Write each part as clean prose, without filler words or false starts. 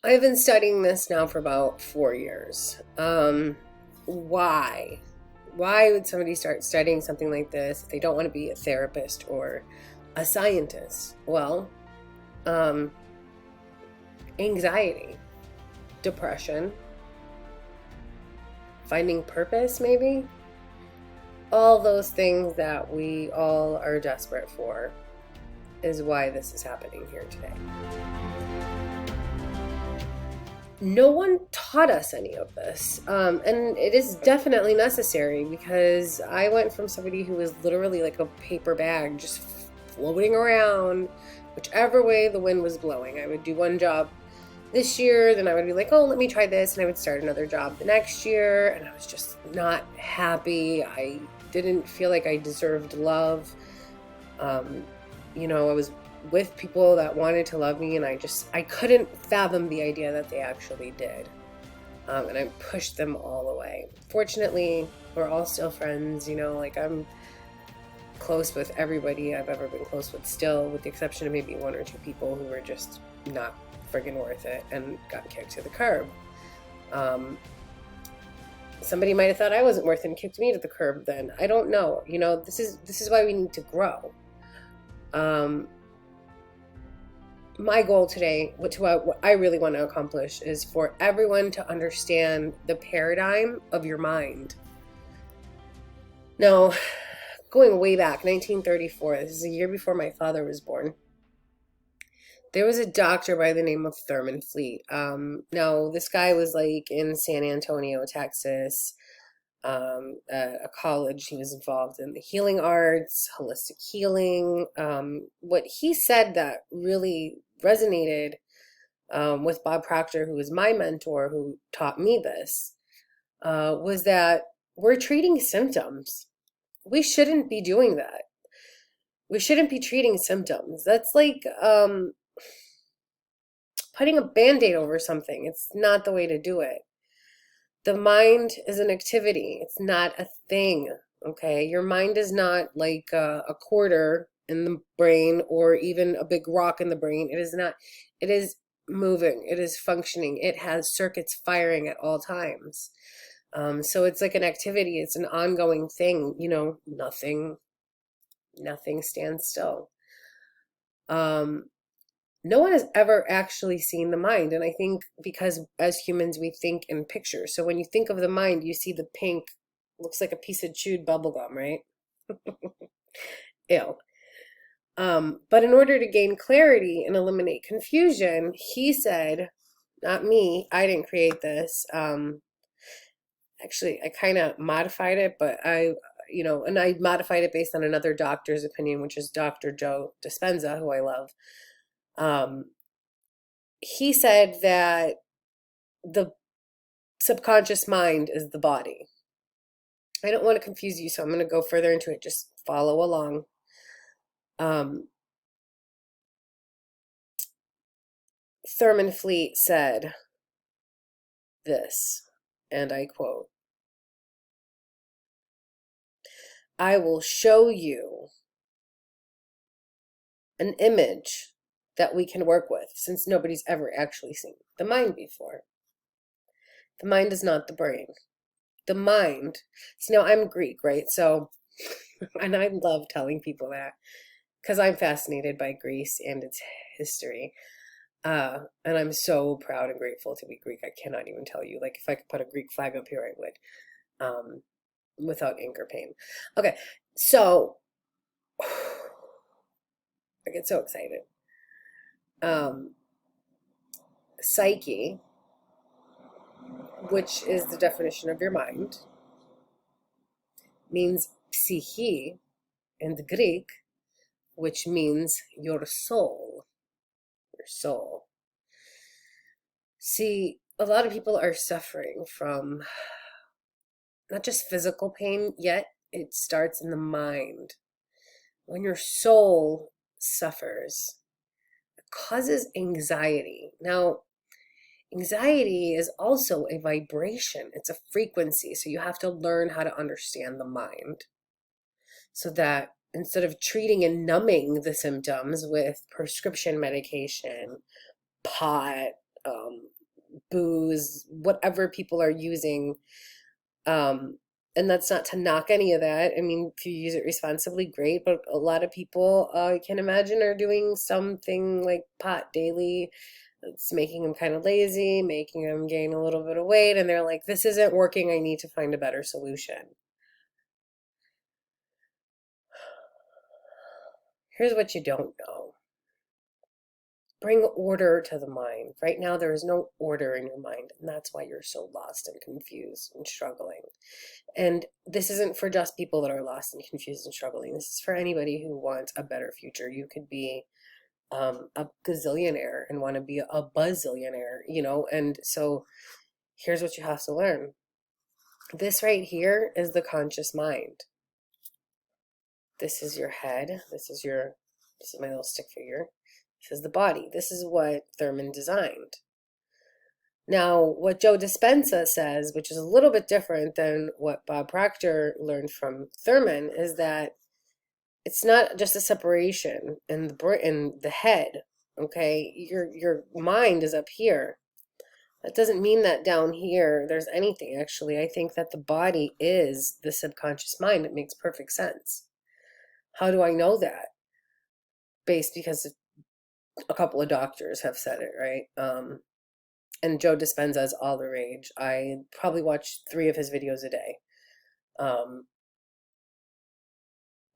I've been studying this now for about 4 years. Why? Why would somebody start studying something like this if they don't want to be a therapist or a scientist? Well, um, anxiety, depression, finding purpose, maybe? All those things that we all are desperate for is why this is happening here today. No one taught us any of this. And it is definitely necessary because I went from somebody who was literally like a paper bag, just floating around whichever way the wind was blowing. I would do one job this year, then I would be like, oh, let me try this, and I would start another job the next year, and I was just not happy. I didn't feel like I deserved love. Um, I was with people that wanted to love me, and I couldn't fathom the idea that they actually did. And I pushed them all away. Fortunately, we're all still friends, like I'm close with everybody I've ever been close with still, with the exception of maybe one or two people who were just not friggin' worth it and got kicked to the curb. Um, Somebody might have thought I wasn't worth it and kicked me to the curb then. I don't know. This is why we need to grow. Um, my goal today, what I really want to accomplish, is for everyone to understand the paradigm of your mind. Now, going way back, 1934, this is a year before my father was born, there was a doctor by the name of Thurman Fleet. Now, this guy was like in San Antonio, Texas, a college. He was involved in the healing arts, holistic healing. What he said that really resonated with Bob Proctor, who was my mentor, who taught me this, was that we're treating symptoms. We shouldn't be doing that. We shouldn't be treating symptoms. That's like putting a band-aid over something. It's not the way to do it. The mind is an activity. It's not a thing. Okay, your mind is not like a quarter in the brain or even a big rock in the brain. It is not. It is moving. It is functioning. It has circuits firing at all times. So it's like an activity. It's an ongoing thing. Nothing stands still. Um, no one has ever actually seen the mind. And I think because as humans, we think in pictures. So when you think of the mind, you see the pink, looks like a piece of chewed bubble gum, right? Ew. But in order to gain clarity and eliminate confusion, he said, not me, I didn't create this. Actually, I kind of modified it, but and I modified it based on another doctor's opinion, which is Dr. Joe Dispenza, who I love. Um, he said that the subconscious mind is the body. I don't want to confuse you, so I'm going to go further into it. Just follow along. Um, Thurman Fleet said this, and I quote, I will show you an image that we can work with, since nobody's ever actually seen the mind before. The mind is not the brain. The mind, see, now I'm Greek, right? So, and I love telling people that because I'm fascinated by Greece and its history. And I'm so proud and grateful to be Greek. I cannot even tell you. Like, if I could put a Greek flag up here, I would, without ink or pain. Okay, so I get so excited. Um, Psyche, which is the definition of your mind, means psyche in the Greek, which means your soul. Your soul. See, a lot of people are suffering from not just physical pain, yet it starts in the mind. When your soul suffers, it causes anxiety. Now, anxiety is also a vibration, it's a frequency. So you have to learn how to understand the mind so that instead of treating and numbing the symptoms with prescription medication, pot, booze, whatever people are using. And that's not to knock any of that. I mean, if you use it responsibly, great. But a lot of people, I can imagine, are doing something like pot daily. It's making them kind of lazy, making them gain a little bit of weight. And they're like, this isn't working. I need to find a better solution. Here's what you don't know. Bring order to the mind. Right now, there is no order in your mind, and that's why you're so lost and confused and struggling. And this isn't for just people that are lost and confused and struggling. This is for anybody who wants a better future. You could be a gazillionaire and want to be a buzzillionaire, you know? And so here's what you have to learn. This right here is the conscious mind. This is your head. This is my little stick figure. This is the body. This is what Thurman designed. Now, what Joe Dispenza says, which is a little bit different than what Bob Proctor learned from Thurman, is that it's not just a separation in the head. Okay, your mind is up here. That doesn't mean that down here there's anything. Actually, I think that the body is the subconscious mind. It makes perfect sense. How do I know that? Because a couple of doctors have said it, right? And Joe Dispenza is all the rage. I probably watch 3 of his videos a day.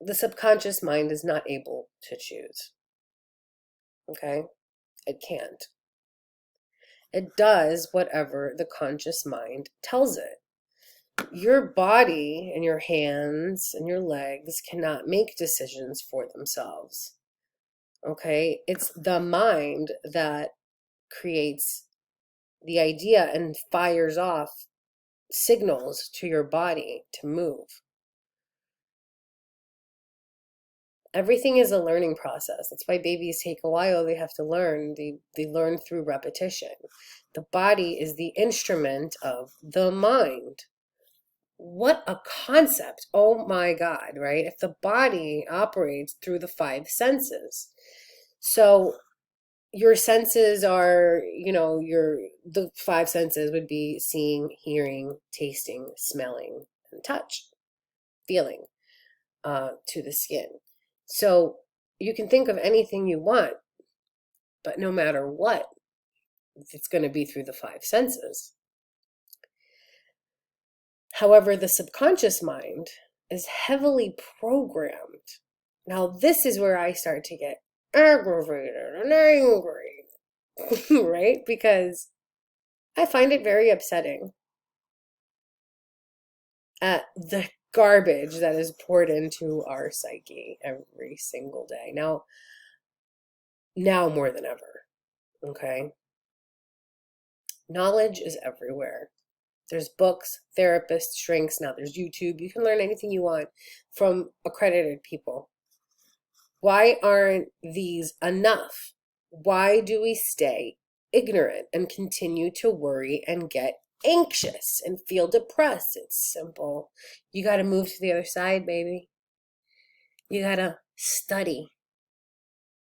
The subconscious mind is not able to choose. Okay? It can't. It does whatever the conscious mind tells it. Your body and your hands and your legs cannot make decisions for themselves. Okay? It's the mind that creates the idea and fires off signals to your body to move. Everything is a learning process. That's why babies take a while. They have to learn. They learn through repetition. The body is the instrument of the mind. What a concept. Oh my God, right? If the body operates through the 5 senses. So your senses are, the 5 senses would be seeing, hearing, tasting, smelling, and touch, feeling to the skin. So you can think of anything you want, but no matter what, it's going to be through the 5 senses. However, the subconscious mind is heavily programmed. Now, this is where I start to get aggravated and angry, right? Because I find it very upsetting at the garbage that is poured into our psyche every single day. Now more than ever, okay? Knowledge is everywhere. There's books, therapists, shrinks. Now there's YouTube. You can learn anything you want from accredited people. Why aren't these enough? Why do we stay ignorant and continue to worry and get anxious and feel depressed? It's simple. You got to move to the other side, baby. You got to study.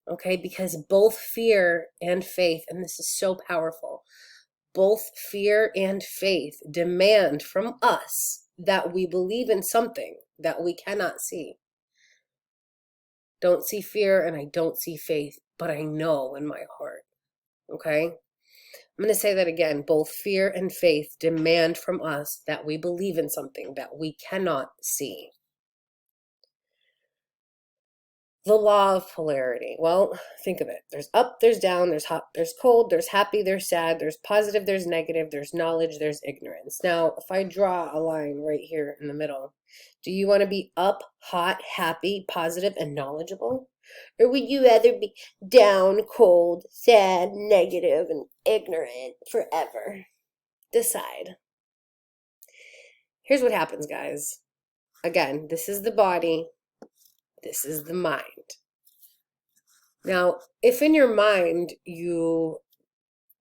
Okay? Because both fear and faith, and this is so powerful, both fear and faith demand from us that we believe in something that we cannot see. Don't see fear and I don't see faith, but I know in my heart. Okay? I'm going to say that again. Both fear and faith demand from us that we believe in something that we cannot see. The law of polarity. Well, think of it. There's up, there's down, there's hot, there's cold, there's happy, there's sad, there's positive, there's negative, there's knowledge, there's ignorance. Now, if I draw a line right here in the middle, do you want to be up, hot, happy, positive, and knowledgeable? Or would you rather be down, cold, sad, negative, and ignorant forever? Decide. Here's what happens, guys. Again, this is the body. This is the mind. Now, if in your mind you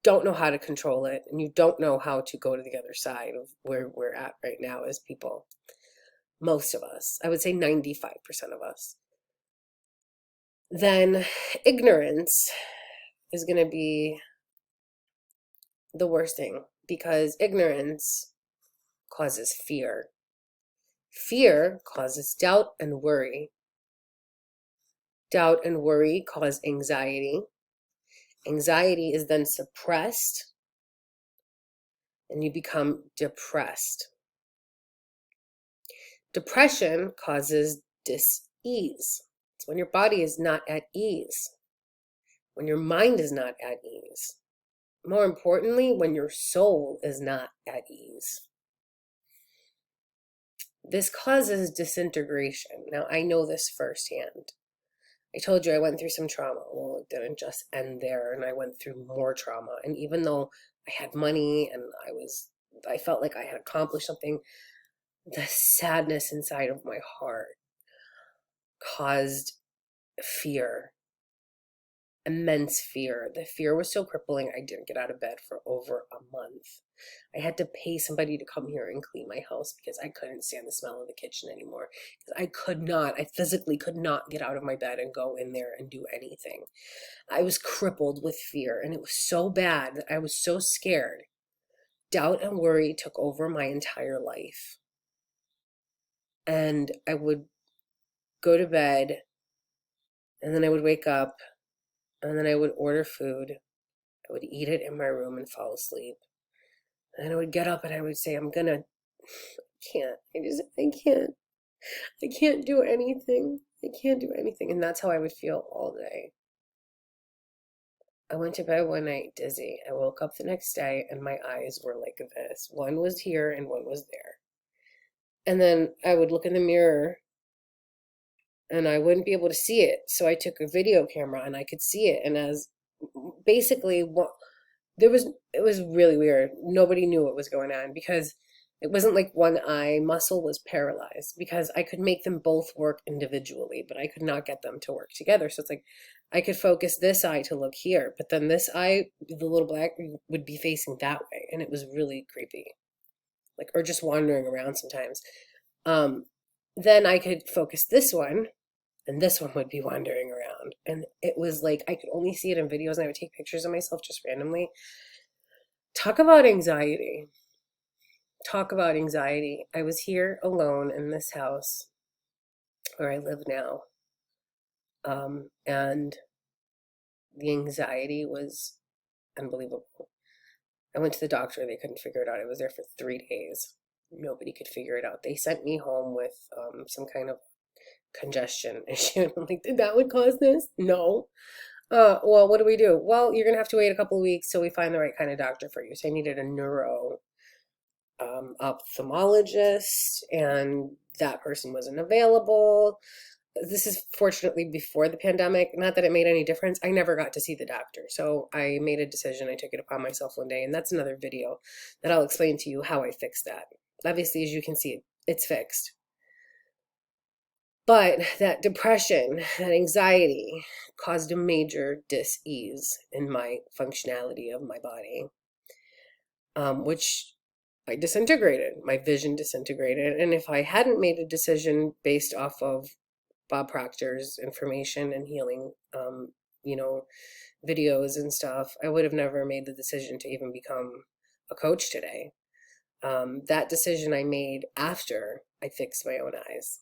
don't know how to control it and you don't know how to go to the other side of where we're at right now as people, most of us, I would say 95% of us, then ignorance is going to be the worst thing, because ignorance causes fear. Fear causes doubt and worry. Doubt and worry cause anxiety. Anxiety is then suppressed, and you become depressed. Depression causes dis-ease. It's when your body is not at ease, when your mind is not at ease. More importantly, when your soul is not at ease. This causes disintegration. Now, I know this firsthand. I told you I went through some trauma. Well, it didn't just end there, and I went through more trauma. And even though I had money and I felt like I had accomplished something, the sadness inside of my heart caused fear, immense fear. The fear was so crippling, I didn't get out of bed for over a month. I had to pay somebody to come here and clean my house because I couldn't stand the smell of the kitchen anymore. I physically could not get out of my bed and go in there and do anything. I was crippled with fear, and it was so bad that I was so scared. Doubt and worry took over my entire life. And I would go to bed, and then I would wake up, and then I would order food. I would eat it in my room and fall asleep. And I would get up and I would say, I can't do anything. I can't do anything. And that's how I would feel all day. I went to bed one night dizzy. I woke up the next day and my eyes were like this. One was here and one was there. And then I would look in the mirror and I wouldn't be able to see it. So I took a video camera and I could see it. And as basically what it was really weird. Nobody knew what was going on because it wasn't like one eye muscle was paralyzed, because I could make them both work individually, but I could not get them to work together. So it's like I could focus this eye to look here, but then this eye, the little black, would be facing that way. And it was really creepy. Like, or just wandering around sometimes. Then I could focus this one, and this one would be wandering around. And it was like, I could only see it in videos, and I would take pictures of myself just randomly. Talk about anxiety. Talk about anxiety. I was here alone in this house where I live now. And the anxiety was unbelievable. I went to the doctor. They couldn't figure it out. I was there for 3 days. Nobody could figure it out. They sent me home with some kind of congestion issue. I'm like, did that would cause this? No. Well, what do we do? Well, you're going to have to wait a couple of weeks till we find the right kind of doctor for you. So I needed a neuro ophthalmologist, and that person wasn't available. This is fortunately before the pandemic. Not that it made any difference. I never got to see the doctor. So I made a decision. I took it upon myself one day, and that's another video that I'll explain to you how I fixed that. Obviously, as you can see, it's fixed. But that depression, that anxiety caused a major dis-ease in my functionality of my body, which I disintegrated. My vision disintegrated. And if I hadn't made a decision based off of Bob Proctor's information and healing, videos and stuff, I would have never made the decision to even become a coach today. That decision I made after I fixed my own eyes.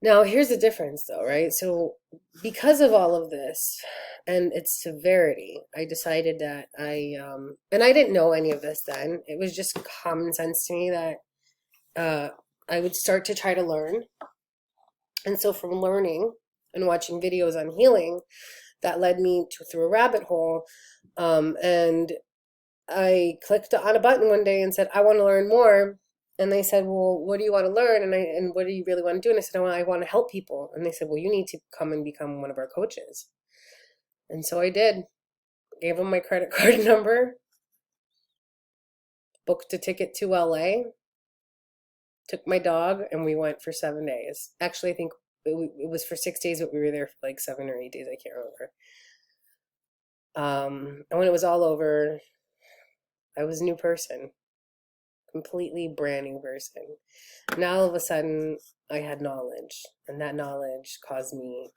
Now, here's the difference though, right? So because of all of this and its severity, I decided that and I didn't know any of this then. It was just common sense to me that I would start to try to learn. And so from learning and watching videos on healing, that led me through a rabbit hole. And I clicked on a button one day and said, I want to learn more. And they said, well, what do you want to learn? And what do you really want to do? And I said, oh, I want to help people. And they said, well, you need to come and become one of our coaches. And so I did. Gave them my credit card number, booked a ticket to LA, took my dog, and we went for 7 days. Actually, I think it was for 6 days, but we were there for like 7 or 8 days. I can't remember. And when it was all over, I was a new person. Completely brand new person. Now all of a sudden I had knowledge, and that knowledge caused me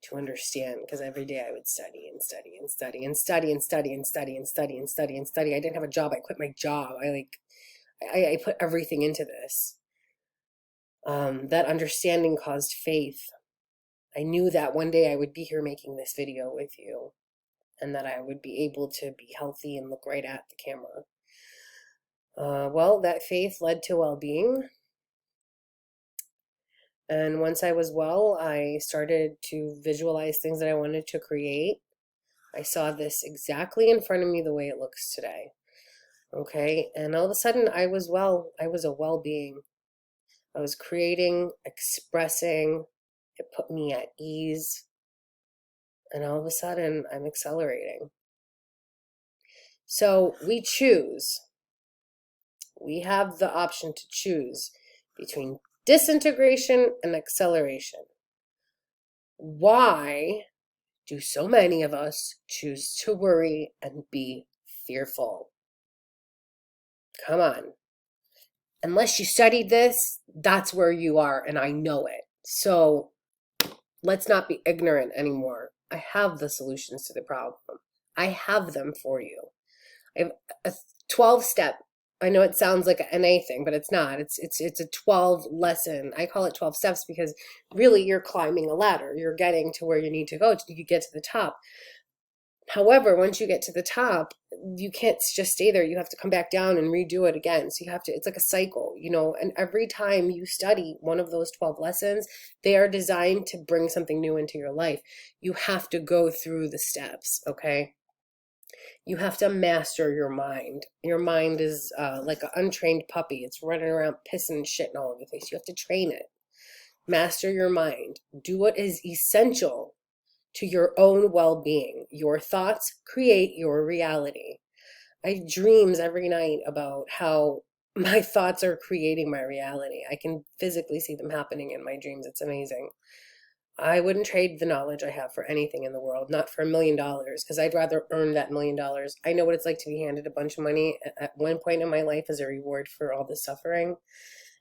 to understand, because every day I would study and study and study and study and study and study and study and study and study. I didn't have a job. I quit my job. I put everything into this. That understanding caused faith. I knew that one day I would be here making this video with you, and that I would be able to be healthy and look right at the camera. Well, that faith led to well-being. And once I was well, I started to visualize things that I wanted to create. I saw this exactly in front of me the way it looks today. Okay, and all of a sudden I was well. I was a well-being. I was creating, expressing. It put me at ease. And all of a sudden I'm accelerating. So we choose. We have the option to choose between disintegration and acceleration. Why do so many of us choose to worry and be fearful? Come on. Unless you studied this, that's where you are, and I know it. So let's not be ignorant anymore. I have the solutions to the problem. I have them for you. I have a 12-step. I know it sounds like an NA thing, but it's not. It's a 12 lesson. I call it 12 steps because really you're climbing a ladder. You're getting to where you need to go to get to the top. However, once you get to the top, you can't just stay there. You have to come back down and redo it again. So you have to, it's like a cycle, you know, and every time you study one of those 12 lessons, they are designed to bring something new into your life. You have to go through the steps, okay? You have to master your mind. Your mind is like an untrained puppy. It's running around pissing and shitting all over the place. You have to train it. Master your mind. Do what is essential to your own well-being. Your thoughts create your reality. I have dreams every night about how my thoughts are creating my reality. I can physically see them happening in my dreams. It's amazing. I wouldn't trade the knowledge I have for anything in the world, not for $1 million, because I'd rather earn that $1 million. I know what it's like to be handed a bunch of money at one point in my life as a reward for all the suffering.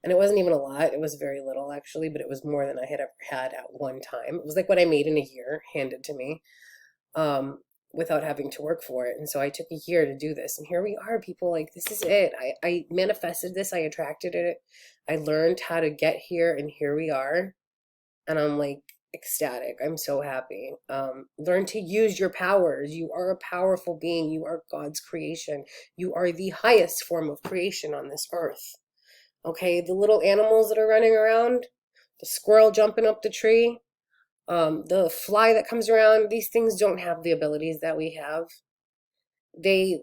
And it wasn't even a lot. It was very little, actually, but it was more than I had ever had at one time. It was like what I made in a year handed to me without having to work for it. And so I took a year to do this. And here we are, people. Like, this is it. I manifested this. I attracted it. I learned how to get here, and here we are. And I'm like ecstatic. I'm so happy. Learn to use your powers. You are a powerful being. You are God's creation. You are the highest form of creation on this earth. Okay, the little animals that are running around, the squirrel jumping up the tree, the fly that comes around, these things don't have the abilities that we have. They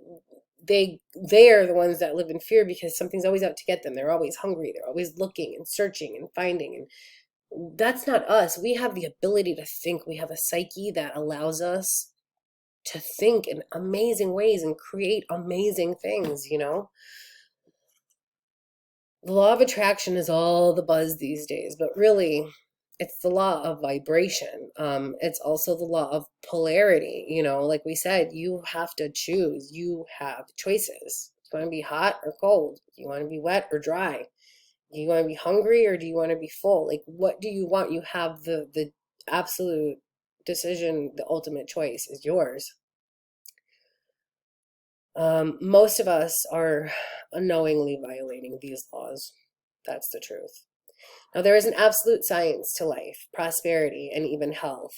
are the ones that live in fear because something's always out to get them. They're always hungry. They're always looking and searching and finding. And that's not us. We have the ability to think. We have a psyche that allows us to think in amazing ways and create amazing things, you know? The law of attraction is all the buzz these days, but really it's the law of vibration. It's also the law of polarity. You know, like we said, you have to choose. You have choices. Do you want to be hot or cold? Do you want to be wet or dry? Do you want to be hungry or do you want to be full? Like, what do you want? You have the absolute decision. The ultimate choice is yours. Most of us are unknowingly violating these laws. That's the truth. Now, there is an absolute science to life, prosperity, and even health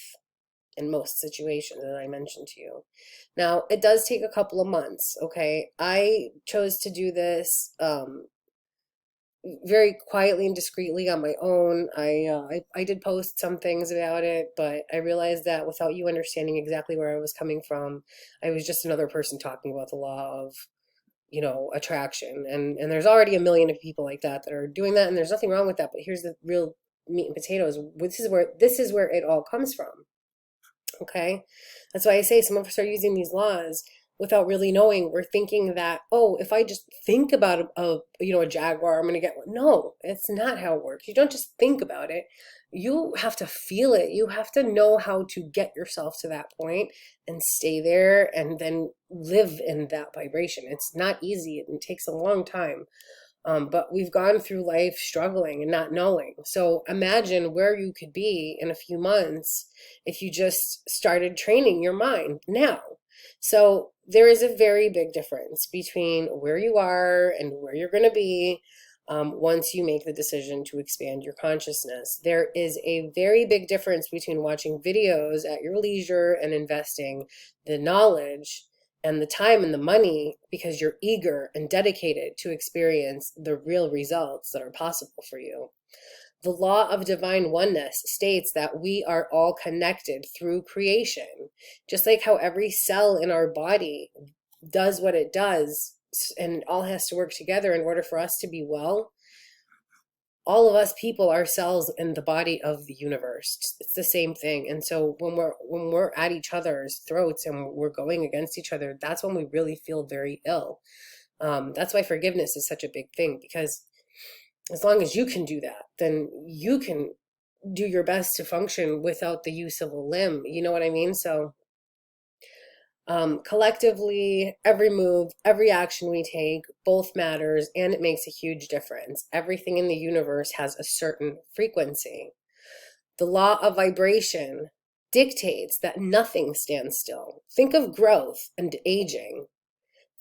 in most situations, as I mentioned to you. Now, it does take a couple of months, okay? I chose to do this very quietly and discreetly on my own. I did post some things about it, but I realized that without you understanding exactly where I was coming from, I was just another person talking about the law of, you know, attraction. And there's already a million of people like that are doing that, and there's nothing wrong with that. But here's the real meat and potatoes. This is where it all comes from. Okay, that's why I say some of us are using these laws without really knowing. We're thinking that, oh, if I just think about a jaguar, I'm gonna get one. No, it's not how it works. You don't just think about it. You have to feel it. You have to know how to get yourself to that point and stay there and then live in that vibration. It's not easy. It takes a long time. But we've gone through life struggling and not knowing. So imagine where you could be in a few months if you just started training your mind now. So there is a very big difference between where you are and where you're going to be once you make the decision to expand your consciousness. There is a very big difference between watching videos at your leisure and investing the knowledge and the time and the money because you're eager and dedicated to experience the real results that are possible for you. The law of divine oneness states that we are all connected through creation, just like how every cell in our body does what it does, and it all has to work together in order for us to be well. All of us people are cells in the body of the universe. It's the same thing. And so when we're at each other's throats and we're going against each other, that's when we really feel very ill. That's why forgiveness is such a big thing, because as long as you can do that, then you can do your best to function without the use of a limb. You know what I mean? So collectively, every move, every action we take, both matters, and it makes a huge difference. Everything in the universe has a certain frequency. The law of vibration dictates that nothing stands still. Think of growth and aging.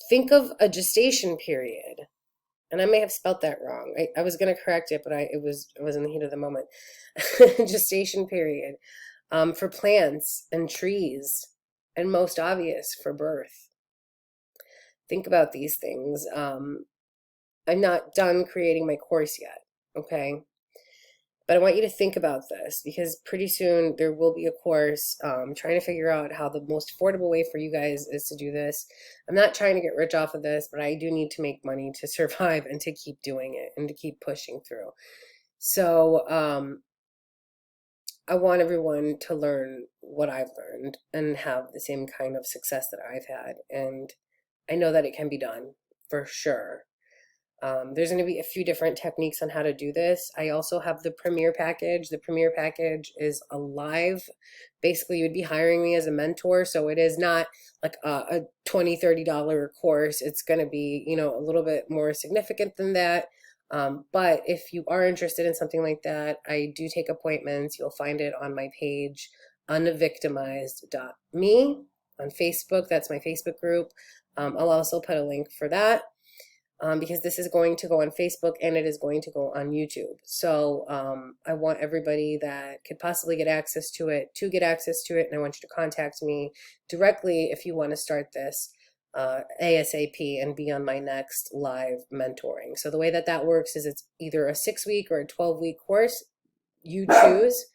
Think of a gestation period. And I may have spelt that wrong. I was going to correct it, but I was in the heat of the moment. Gestation period for plants and trees, and most obvious for birth. Think about these things. I'm not done creating my course yet, okay? But I want you to think about this, because pretty soon there will be a course trying to figure out how the most affordable way for you guys is to do this. I'm not trying to get rich off of this, but I do need to make money to survive and to keep doing it and to keep pushing through. So I want everyone to learn what I've learned and have the same kind of success that I've had. And I know that it can be done for sure. There's going to be a few different techniques on how to do this. I also have the Premier package. The Premier package is a live, basically you would be hiring me as a mentor. So it is not like a $20, $30 course. It's going to be, you know, a little bit more significant than that. But if you are interested in something like that, I do take appointments. You'll find it on my page, unvictimized.me on Facebook. That's my Facebook group. I'll also put a link for that. Because this is going to go on Facebook and it is going to go on YouTube. So I want everybody that could possibly get access to it to get access to it. And I want you to contact me directly if you want to start this ASAP and be on my next live mentoring. So the way that that works is it's either a 6-week or a 12-week course. You choose.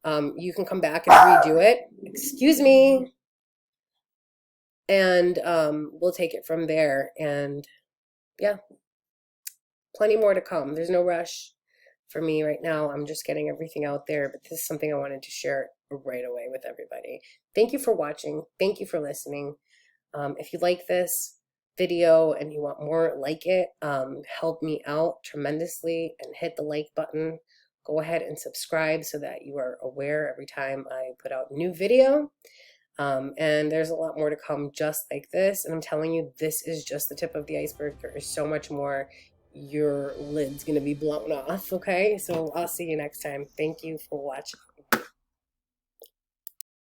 You can come back and redo it. Excuse me. And we'll take it from there. And yeah, plenty more to come. There's no rush for me right now. I'm just getting everything out there, but this is something I wanted to share right away with everybody. Thank you for watching. Thank you for listening. If you like this video and you want more like it, help me out tremendously and hit the like button. Go ahead and subscribe so that you are aware every time I put out a new video. And there's a lot more to come just like this. And I'm telling you, this is just the tip of the iceberg. There is so much more. Your lid's going to be blown off. Okay. So I'll see you next time. Thank you for watching.